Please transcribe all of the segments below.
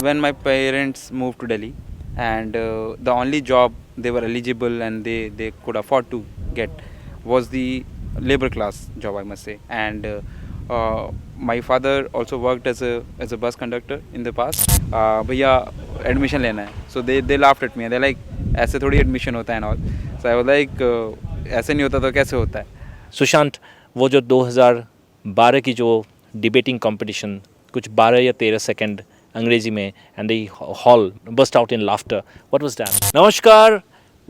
When my parents moved to Delhi, and the only job they were eligible and they could afford to get was the labor class job, I must say. And my father also worked as a bus conductor in the past. भैया admission लेना है, so they laughed at me and they're like ऐसे थोड़ी admission होता है and all. So I was like ऐसे नहीं होता तो कैसे होता है. सुशांत, वो जो 2012 की जो डिबेटिंग कंपटीशन कुछ 12 या 13 सेकंड अंग्रेजी में and the hall burst out in laughter, what was that? नमस्कार,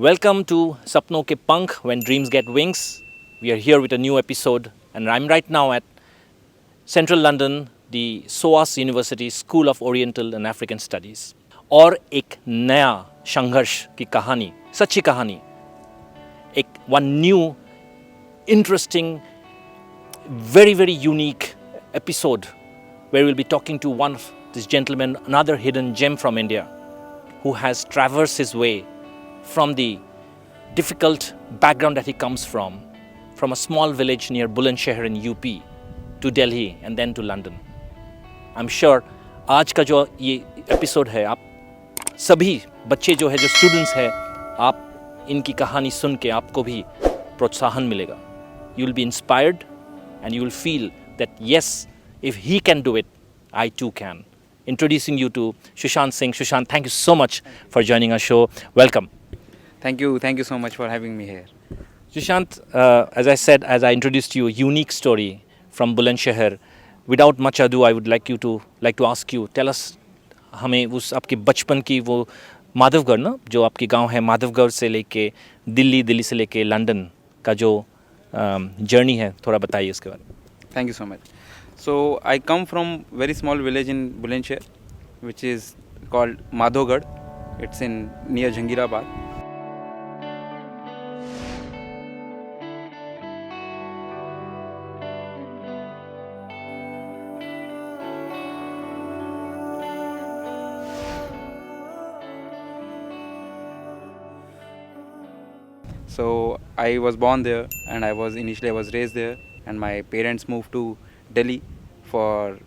वेलकम टू सपनों के पंख when dreams get wings. We are here with a new episode and I am right now at central London, the SOAS university school of oriental and African studies. और एक नया संघर्ष की कहानी, सच्ची कहानी, एक one new interesting, very unique episode where we'll be talking to one of this gentleman, another hidden gem from India, who has traversed his way from the difficult background that he comes from a small village near Bulandshehr in UP to Delhi and then to London. I'm sure आज का जो ये episode है, आप सभी बच्चे जो है, जो स्टूडेंट्स हैं, आप इनकी कहानी सुन के आपको भी प्रोत्साहन मिलेगा. You will be inspired and you will feel that yes, if he can do it, I too can. Introducing you to Sushant Singh. Sushant, thank you so much for joining our show. Welcome. Thank you so much for having me here. Sushant, as I said, as I introduced you, a unique story from Bulandshehr. Without much ado, I would like to ask you, tell us, हमें उस आपके बचपन की वो माधवगढ़ ना, जो आपकी गांव है, माधवगढ़ से लेके दिल्ली से लेके लंदन का जो जर्नी है, थोड़ा बताइए इसके बारे में. Thank you so much. So I come from very small village in Bulandshehr, which is called Madhogad. It's in near Jangirabad. So I was born there, and I was raised there, and my parents moved to Delhi for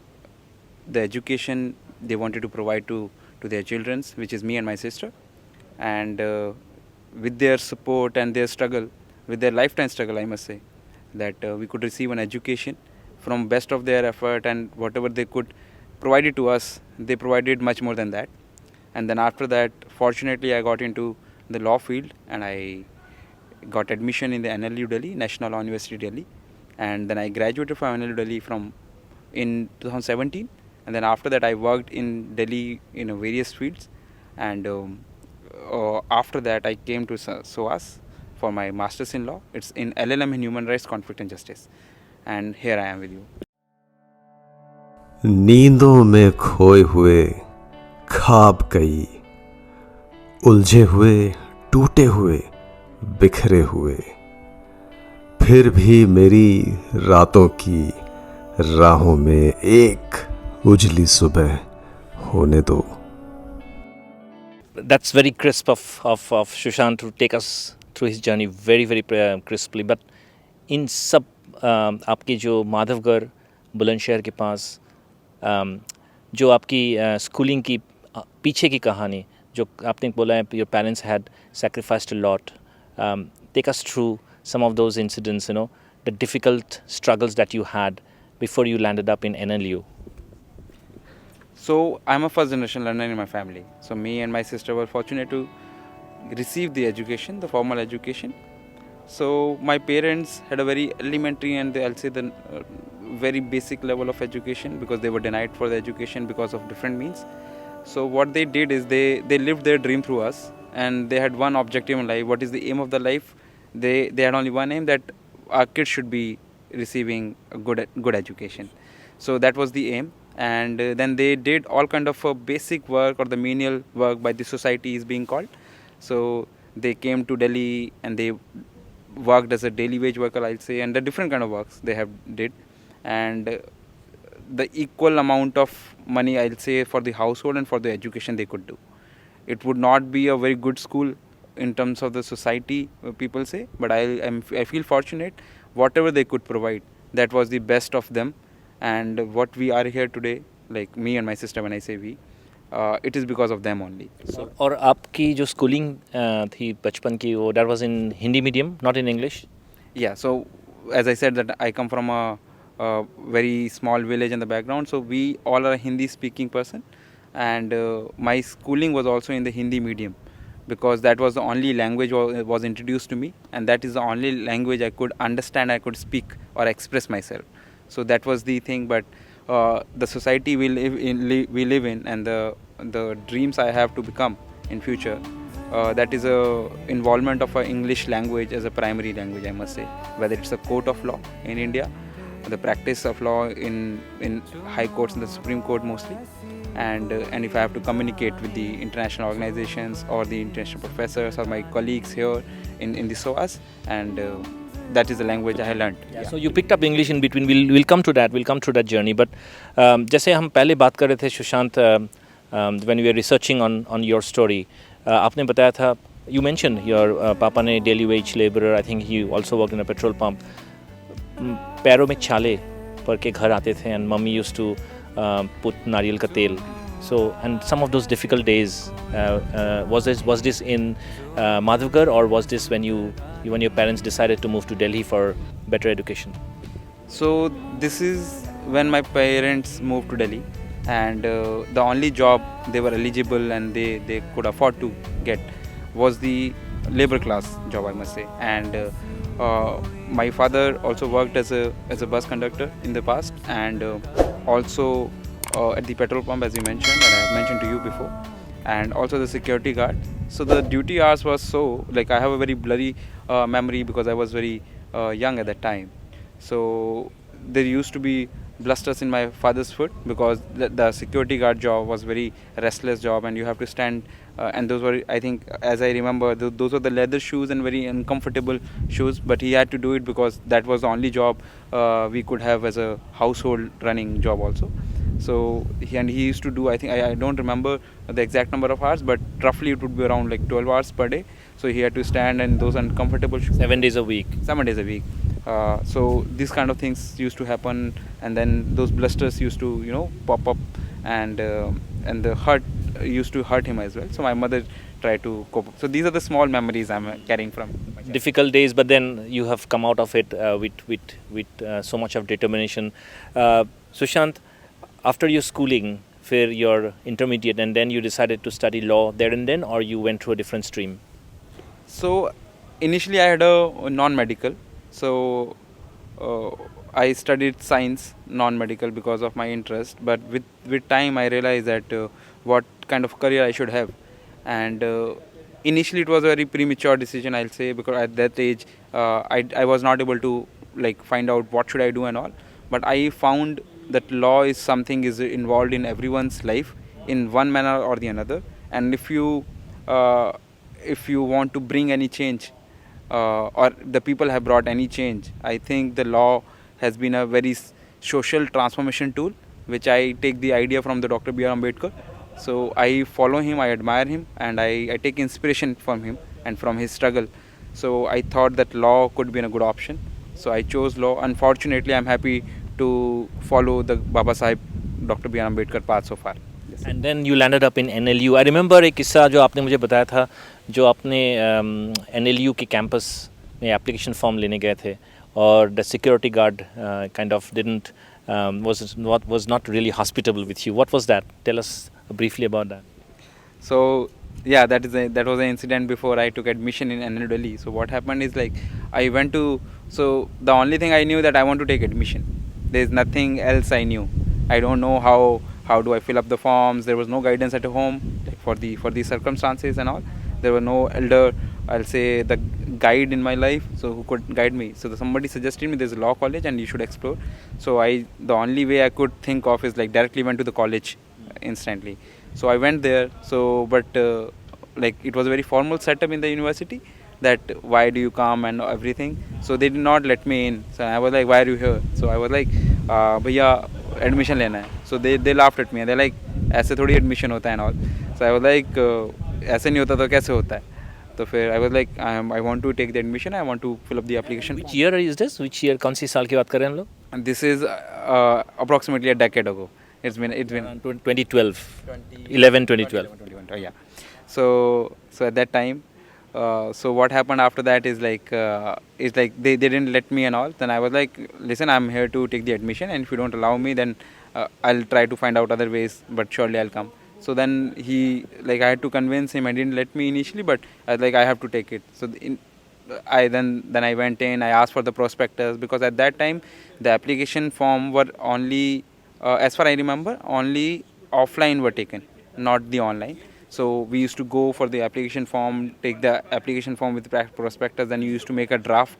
the education they wanted to provide to their children, which is me and my sister. And with their support and their struggle, with their lifetime struggle, I must say, that we could receive an education from best of their effort, and whatever they could provide it to us, they provided much more than that. And then after that, fortunately, I got into the law field, and I got admission in the NLU Delhi, National Law University Delhi, and then I graduated from NLU Delhi in 2017, and then after that I worked in Delhi in various fields, and after that I came to Soas for my master's in law. It's in LLM in Human Rights, Conflict and Justice, and here I am with you. नींदों में खोए हुए ख्वाब कई, उलझे हुए, टूटे हुए, बिखरे हुए, फिर भी मेरी रातों की राहों में एक उजली सुबह होने दो. That's very crisp of Sushant to take us through his journey very crisply. But इन सब आपकी जो माधवगढ़ बुलंदशहर के पास जो आपकी स्कूलिंग की पीछे की कहानी, जो आपने बोला है, your parents had sacrificed a lot. Take us through some of those incidents, the difficult struggles that you had before you landed up in NLU. So I'm a first generation learner in my family. So me and my sister were fortunate to receive the education, the formal education. So my parents had a very elementary and I'll say the very basic level of education, because they were denied for the education because of different means. So what they did is they lived their dream through us, and they had one objective in life. What is the aim of the life? They had only one aim, that our kids should be receiving a good education. So that was the aim. And then they did all kind of basic work, or the menial work by the society is being called. So they came to Delhi and they worked as a daily wage worker, I'll say, and the different kind of works they have did. And the equal amount of money, I'll say, for the household and for the education they could do. It would not be a very good school in terms of the society, people say, but I feel fortunate. Whatever they could provide, that was the best of them. And what we are here today, like me and my sister, when I say we, it is because of them only. So, और आपकी जो schooling थी बचपन की वो that was in Hindi medium not in English? Yeah, so as I said that I come from a very small village in the background, so we all are Hindi speaking person, and my schooling was also in the Hindi medium because that was the only language was introduced to me, and that is the only language I could understand, I could speak or express myself. So that was the thing. But the society we live in, and the dreams I have to become in future, that is a involvement of a English language as a primary language, I must say. Whether it's a court of law in India, the practice of law in high courts and the Supreme Court mostly, and if I have to communicate with the international organizations or the international professors or my colleagues here in the Soas, and that is the language I learned. Yeah. So you picked up English in between. We'll come to that. We'll come through that journey. But जैसे हम पहले बात कर रहे थे Sushant, when we were researching on your story, आपने बताया था, you mentioned your पापा ने daily wage laborer, I think he also worked in a petrol pump. पैरों में छाले पड़ के घर आते थे, and mummy used to put नारियल का तेल. So, and some of those difficult days, was this in Madhavgarh, or was this when your parents decided to move to Delhi for better education? So this is when my parents moved to Delhi, and the only job they were eligible and they could afford to get was the labor class job, I must say. And my father also worked as a bus conductor in the past, and also at the petrol pump, as you mentioned, and I have mentioned to you before, and also the security guard. So the duty hours was so, like, I have a very blurry memory because I was very young at that time. So there used to be blisters in my father's foot because the security guard job was very restless job, and you have to stand, and those were, I think, as I remember, those were the leather shoes and very uncomfortable shoes, but he had to do it because that was the only job we could have as a household running job also. So he used to do, I think, I don't remember the exact number of hours, but roughly it would be around like 12 hours per day. So he had to stand in those uncomfortable shoes. 7 days a week. 7 days a week. So these kind of things used to happen, and then those blisters used to pop up, and the hurt used to hurt him as well. So my mother tried to cope up. So these are the small memories I'm carrying from my childhood. Difficult days, but then you have come out of it with so much of determination. Sushant, after your schooling, for your intermediate, and then you decided to study law there and then, or you went through a different stream? So initially I had a non-medical. So I studied science, non-medical, because of my interest. But with time I realized that what kind of career I should have. And initially it was a very premature decision, I'll say, because at that age I was not able to find out what should I do and all. But I found that law is something is involved in everyone's life in one manner or the another. And if you want to bring any change, or the people have brought any change, I think the law has been a very social transformation tool, which I take the idea from the Dr. B.R. Ambedkar. So I follow him, I admire him, and I take inspiration from him and from his struggle. So I thought that law could be a good option. So I chose law. Unfortunately, I'm happy to follow the Baba Sahib Dr. B.R. Ambedkar path so far. And then you landed up in NLU. I remember एक किस्सा जो आपने मुझे बताया था, जो आपने NLU के कैंपस में एप्लीकेशन फॉर्म लेने गए थे, और the security guard kind of didn't was not really hospitable with you. What was that? Tell us briefly about that. So yeah, that was an incident before I took admission in NLU Delhi. So what happened is, I went to, so the only thing I knew that I want to take admission. There is nothing else I knew. I don't know how do I fill up the forms. There was no guidance at home for the circumstances and all. There were no elder, I'll say, the guide in my life, so who could guide me. So somebody suggested me there's a law college and you should explore. So the only way I could think of is directly went to the college instantly. So I went there. So but it was a very formal setup in the university, that why do you come and everything. So they did not let me in. So I was like, why are you here? So I was like, bhaiya, admission lena hai. So they laughed at me, and they're like, ऐसे थोड़ी admission होता है and all. So I was like, ऐसे नहीं होता तो कैसे होता है? तो फिर I was like, I want to take the admission, I want to fill up the application. Which year is this? Which year? कौन सी साल की बात कर रहे हैं हम लोग? And this is approximately a decade ago. it's been Around 2012, 11, 2012. 21. Oh, yeah. So at that time, so what happened after that is like they didn't let me and all. Then I was like, listen, I'm here to take the admission, and if you don't allow me, then I'll try to find out other ways. But surely I'll come. So then I had to convince him. I didn't let me initially, but I was like, I have to take it. So then I went in. I asked for the prospectus, because at that time the application form were only, as far I remember, only offline were taken, not the online. So we used to go for the application form, take the application form with prospectus. Then you used to make a draft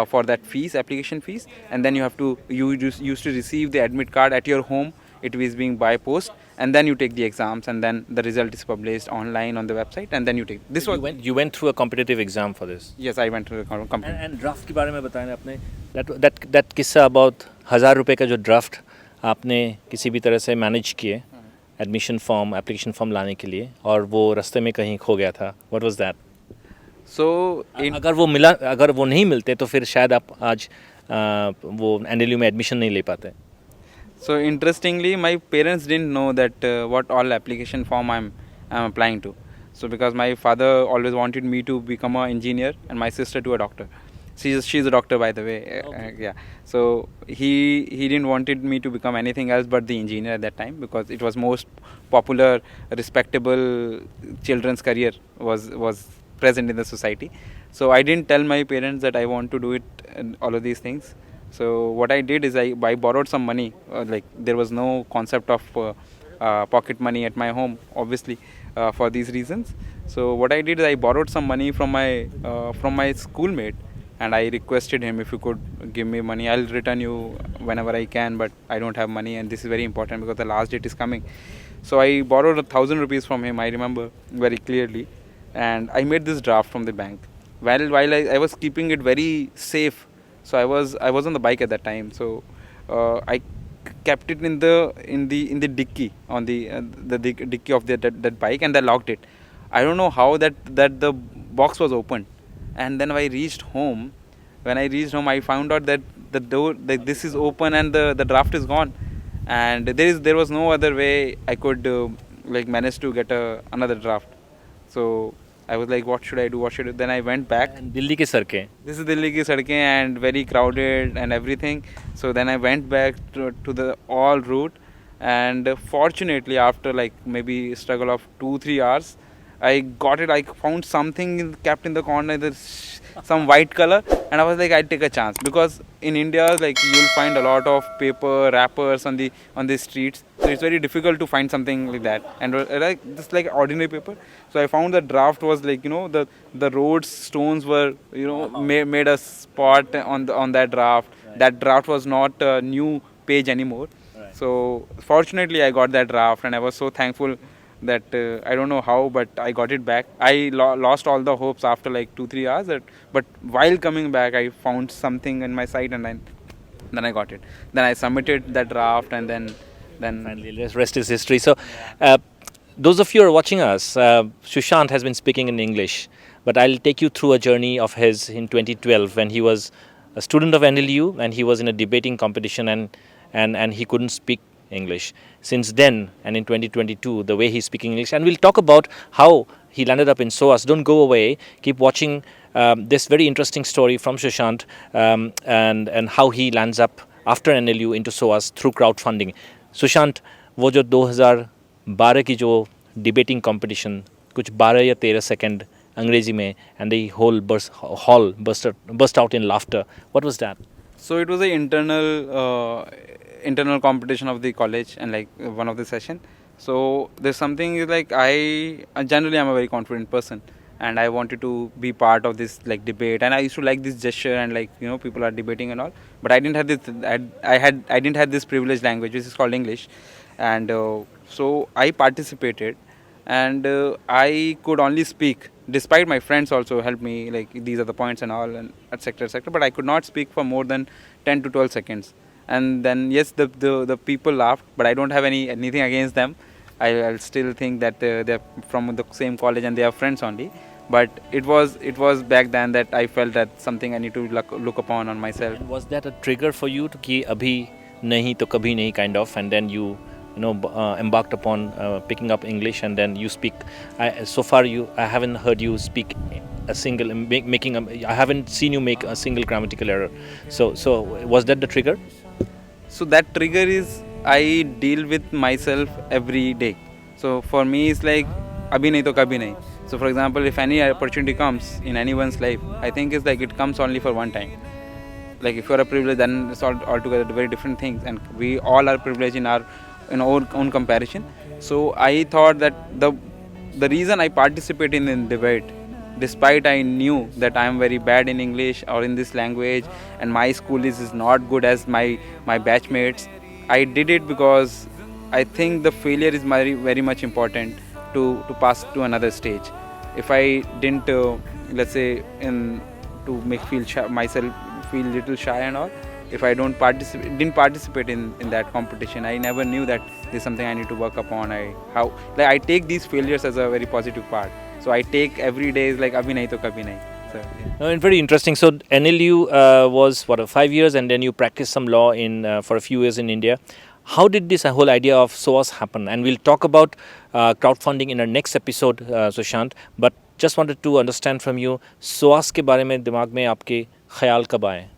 for that fees, application fees, and then you just used to receive the admit card at your home. It was being by post, and then you take the exams, and then the result is published online on the website, and then you take. This was You went through a competitive exam for this. yes, I went to the company. And draft के बारे में बताएं आपने. That किस्सा about 1,000 रुपए का जो draft आपने किसी भी तरह से manage किए एडमिशन फॉर्म एप्लीकेशन फॉर्म लाने के लिए, और वो रास्ते में कहीं खो गया था. What was that? So अगर वो नहीं मिलते तो फिर शायद आप आज वो एनएलयू में एडमिशन नहीं ले पाते. So interestingly, my parents didn't know that what all application form I'm applying to. So because my father always wanted me to become an engineer and my sister to a doctor. She's a doctor, by the way. Yeah. So he didn't wanted me to become anything else but the engineer at that time, because it was most popular, respectable children's career was present in the society. So I didn't tell my parents that I want to do it and all of these things. So what I did is I borrowed some money. Like there was no concept of pocket money at my home, obviously, for these reasons. So what I did is I borrowed some money from my schoolmate, and I requested him, if you could give me money, I'll return you whenever I can, but I don't have money, and this is very important because the last date is coming. So I borrowed 1,000 rupees from him, I remember very clearly, and I made this draft from the bank. While I was keeping it very safe. So I was on the bike at that time. So I kept it in the dicky, on the dicky of that bike, and I locked it. I don't know how that the box was opened. And then when I reached home, I found out that the door, like, this is open and the draft is gone. And there was no other way I could manage to get another draft. So I was like, what should I do? Then I went back. Delhi की सड़कें. This is Delhi ki sadkein and very crowded and everything. So then I went back to the all route, and fortunately after maybe a struggle of 2-3 hours, I got it. I found something kept in the corner, some white color, and I was like, I'd take a chance, because in India you'll find a lot of paper wrappers on the streets, so it's very difficult to find something like that, and just like ordinary paper. So I found the draft was the roads stones were made a spot on that draft. Right. That draft was not a new page anymore. Right. So fortunately I got that draft, and I was so thankful that I don't know how, but I got it back. I lost all the hopes after 2-3 hours, but while coming back I found something in my sight, and then I got it. Then I submitted that draft, and then Finally, the rest is history. So those of you who are watching us, Sushant has been speaking in English, but I'll take you through a journey of his in 2012 when he was a student of NLU and he was in a debating competition, and he couldn't speak English. Since then, and in 2022, the way he's speaking English, and we'll talk about how he landed up in Soas. Don't go away. Keep watching this very interesting story from Sushant, and how he lands up after NLU into Soas through crowdfunding. Sushant, वो जो 2012 की जो debating competition, कुछ 12 या 13 second अंग्रेजी में, and the whole hall burst out in laughter. What was that? So it was an internal competition of the college, and one of the session. So there's something I generally am a very confident person, and I wanted to be part of this debate, and I used to like this gesture, and people are debating and all, but I didn't have this I didn't have this privileged language, which is called English, and so I participated, and I could only speak, despite my friends also helped me, these are the points and all, and etc., but I could not speak for more than 10 to 12 seconds. And then yes, the people laughed, but I don't have anything against them. I'll still think that they're from the same college and they are friends only. But it was back then that I felt that something I need to look upon on myself. And was that a trigger for you to कि अभी नहीं तो कभी नहीं kind of, and then you embarked upon picking up English, and then you speak. So far, I haven't heard you speak a single I haven't seen you make a single grammatical error. So was that the trigger? So that trigger is I deal with myself every day. So for me it's like abhi nahi to kabhi nahi. So for example, if any opportunity comes in anyone's life, I think it's like it comes only for one time. Like if you're a privilege, then it's altogether very different things, and we all are privileged in our own comparison. So I thought that the reason I participate in debate, despite I knew that I am very bad in English or in this language, and my school is not good as my batchmates, I did it because I think the failure is very much important to pass to another stage. If I didn't, let's say, to make myself feel little shy and all, if I didn't participate in that competition, I never knew that this is something I need to work upon. I take these failures as a very positive part. So I take every day is like abhi nahi to kabhi nahi. So, yeah. No, and very interesting. So NLU was 5 years, and then you practiced some law for a few years in India. How did this whole idea of Soas happen? And we'll talk about crowdfunding in our next episode, Sushant. But just wanted to understand from you, Soas के बारे में दिमाग में आपके ख्याल कब आए?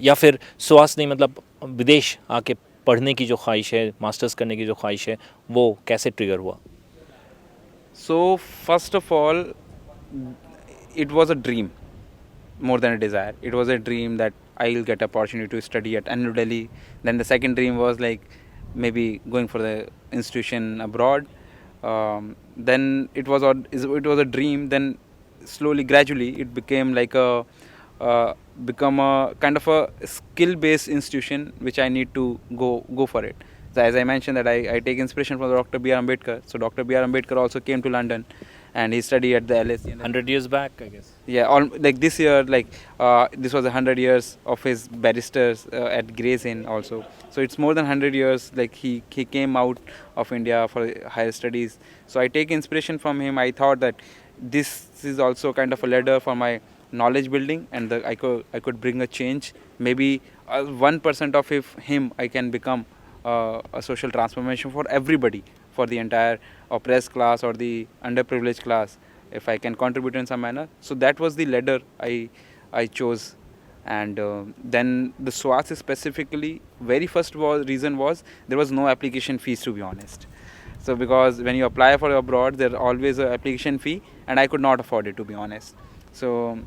या फिर सोआस नहीं, मतलब विदेश आके पढ़ने की जो ख्वाहिश है, मास्टर्स करने की जो ख्वाहिश है, वो कैसे ट्रिगर हुआ? So first of all, it was a dream more than a desire. It was a dream that I'll get opportunity to study at New Delhi. Then the second dream was like maybe going for the institution abroad. Then it was a dream. Then slowly, gradually, it became like become a kind of a skill-based institution which I need to go for it. So as I mentioned that I take inspiration from Dr. B.R. Ambedkar. So Dr. B.R. Ambedkar also came to London and he studied at the LSE. 100 years back, I guess. Yeah, like this year, this was 100 years of his barristers at Gray's Inn also. So it's more than 100 years. Like he came out of India for higher studies. So I take inspiration from him. I thought that this is also kind of a ladder for my knowledge building, and I could bring a change. Maybe 1% of him I can become a social transformation for everybody, for the entire oppressed class or the underprivileged class, if I can contribute in some manner. So that was the ladder I chose. And then the SOAS specifically, very first reason was there was no application fees, to be honest. So because when you apply for abroad, there always an application fee, and I could not afford it, to be honest. So,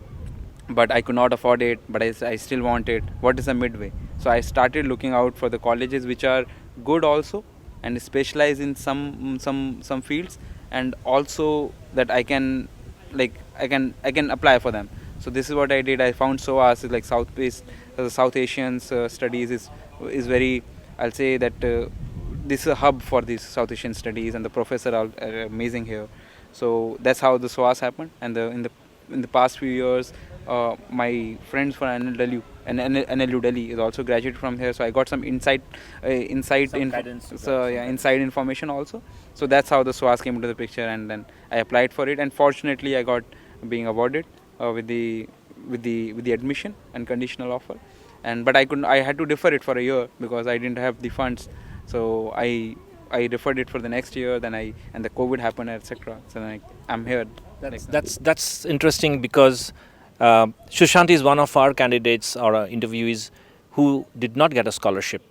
but I could not afford it, but I still want it. What is the midway? So I started looking out for the colleges which are good also and specialize in some fields, and also that I can apply for them. So this is what I did. I found SOAS is like South Asian studies is very, I'll say that this is a hub for these South Asian studies, and the professors are amazing here. So that's how the SOAS happened. And in the past few years, my friends from NLU Delhi is also graduated from here. So I got some inside information also. So that's how the SOAS came into the picture, and then I applied for it, and fortunately I got being awarded with the admission and conditional offer. But I had to defer it for a year because I didn't have the funds. So I deferred it for the next year. And the COVID happened, etc. So then I'm here. That's interesting because Sushant is one of our candidates or interviewees who did not get a scholarship.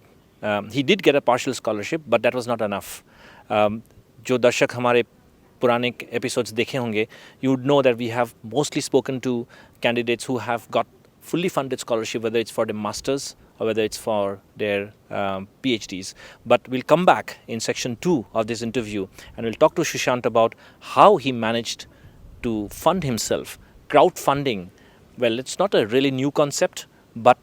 He did get a partial scholarship, but that was not enough. जो दर्शक हमारे पुराने episodes देखे होंगे, you would know that we have mostly spoken to candidates who have got fully funded scholarship, whether it's for their masters or whether it's for their PhDs. But we'll come back in section 2 of this interview, and we'll talk to Sushant about how he managed to fund himself. Crowdfunding, well, it's not a really new concept, but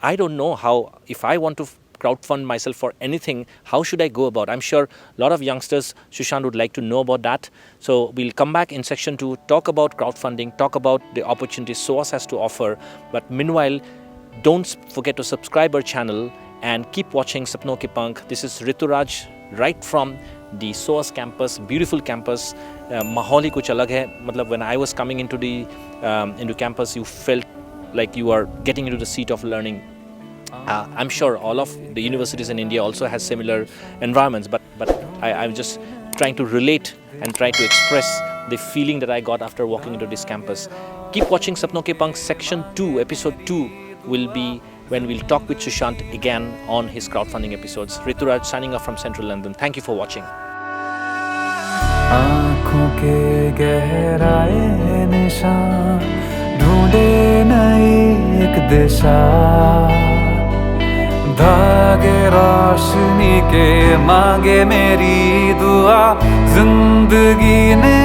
I don't know how, if I want to crowdfund myself for anything, how should I go about? I'm sure a lot of youngsters, Sushant, would like to know about that. So we'll come back in section 2, talk about crowdfunding, talk about the opportunities SOAS has to offer. But meanwhile, don't forget to subscribe our channel and keep watching SapnoKePankh. This is Rituraj right from the SOAS campus, beautiful campus. माहौल ही कुछ अलग है. मतलब when I was coming into campus, you felt like you are getting into the seat of learning. I'm sure all of the universities in India also has similar environments, but I'm just trying to relate and try to express the feeling that I got after walking into this campus. Keep watching SapnoKePankh Section 2, Episode 2 will be when we'll talk with Sushant again on his crowdfunding episodes. Rituraj signing off from Central London. Thank you for watching. आँखों के गहराए निशान ढूंढे नई एक दिशा धागे रोशनी के मांगे मेरी दुआ जिंदगी ने